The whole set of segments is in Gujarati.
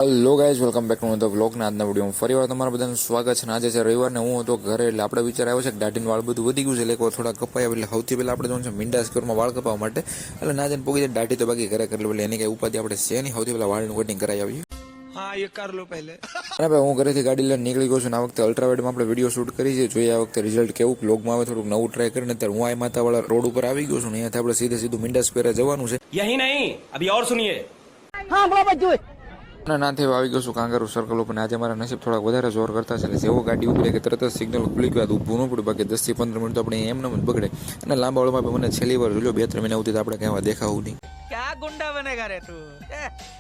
Hello guys, welcome back to the vlog. ના આજના વિડીયોમાં ફરીવાર તમારા બધાનું સ્વાગત છે. આજે છે રવિવાર ને હું હતો ઘરે, એટલે આપણે વિચાર આવ્યો છે કે દાઢીનું વાળ બધું વધી ગયું છે, એટલે એકવાર થોડા કપાયા. એટલે સૌથી પહેલાં આપણે જોવાનું છે મીંડા સ્ક્વેરમાં વાળ કપાવવા માટે. એટલે ના જઈને પોગી જાય દાઢી તો બાકી ઘરે કરી લે, એટલે એની કંઈ ઉપાધિ આપણે છે નહીં. સૌથી પહેલાં વાળનું કટિંગ કરાવી આવીએ. हाँ ये कर लो पहले। અને ભાઈ હું ઘરેથી ગાડી લઈને નીકળી ગયો છું. આ વખતે અલ્ટ્રાવાઇડમાં આપણે વિડીયો શૂટ કરી છે, જોઈએ આ વખતે રિઝલ્ટ કેવું. બ્લોગમાં આવે થોડુંક નવું ટ્રાય કરીને અત્યારે હું આ માતાવાળા રોડ ઉપર આવી ગયો છું ને અહીંયાથી આપણે સીધું મીંડા સ્ક્વેરે જવાનું છે. यही नहीं अभी और सुनिए। અને નાથી આવી ગયો છું કાંગારૂ સર્કલ ઉપર. આજે મારા નસીબ થોડાક વધારે જોર કરતા છે, એટલે જેવો ગાડી ઉતરે કે તરત જ સિગ્નલ ખુલી ગયું, ઊભું ન પડ્યું. બાકી 10 થી 15 મિનિટ તો આપણે એમને જ બગડે. અને લાંબા વાળમાં મને છેલ્લી વાર જોયો 2-3 મહિના સુધી આપણે કહેવા દેખાવું નહીં. क्या गुंडा बनेगा रे तू।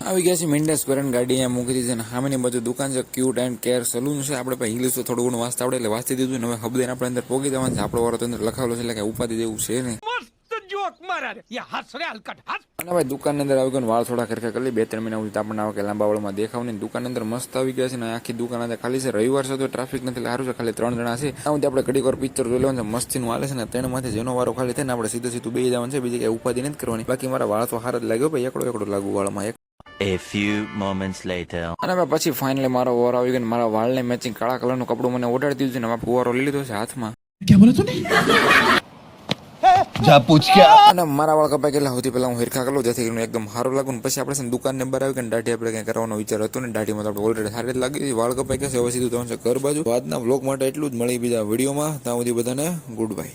આવી ગયા છે મીંડા સ્ક્વેર. ગાડી અહીંયા મૂકી દીધી છે. સામેની બાજુ દુકાન છે, ક્યુટ એન્ડ કેર સલૂન છે. આપણે પાસે ઇંગ્લિશ તો થોડું ઘણું વાંચતા આવડે, એટલે વાંચી દીધું ને હવે હબદઈને આપણે અંદર પોગી જવાનું છે. આપણો વારો તો અંદર લખાવેલો છે, એટલે કે ઉપાધિ જેવું છે નહીં. जोक मारा रे ये हंस रे हलकट हंस। અને ભાઈ દુકાનની અંદર આવી ગયો, વાળ થોડા ખરખા કરી 2-3 મહિના સુધી આપણને આવે કે લાંબા વાળમાં દેખાવ નહીં. દુકાન અંદર મસ્ત આવી ગયા છે ને આખી દુકાન આજે ખાલી છે. રવિવાર છે તો ટ્રાફિક નથી, સારું છે. ખાલી 3 જણા છે. આવું આપણે ઘડીક વાર પિક્ચર જોઈ લેવાનું છે. મસ્તીનું હાલે છે ને તેનામાંથી જેનો વારો ખાલી થાય ને આપણે સીધું બેસી જવાનું છે. બીજી કઈ ઉપાધિ નથી કરવાની. બાકી મારા વાળ તો હાર જ લાગ્યો ભાઈ, એકડો લાગુ વાળમાં. A few moments later. અને ભાઈ પછી ફાઇનલી મારો વારો આવી ગયો. મારા વાળને મેચિંગ કાળા કલરનું કપડું મને ઓર્ડર દીધું છે ને મેં ફુવારો લઈ લીધો છે હાથમાં. क्या बोला तूने। જા પૂછ ક્યા. અને મારા વાળ કપાઈ ગયેલા સૌથી પહેલા હું હિરખા કરું, જેથી કરીને એકદમ સારું લાગુ. ને પછી આપણે દુકાનને બહાર આવી કે દાઢી આપણે કંઈ કરવાનો વિચાર હતો ને દાઢીમાં તો આપણે ઓલરેડી સારી જ લાગી. વાળ કપાઈ ગયા છે, હવે સીધું જવાનું છે ઘર બાજુ. આજના વ્લોગ માટે એટલું જ. મળી બીજા વિડીયોમાં. ત્યાં સુધી બધાને ગુડ બાય.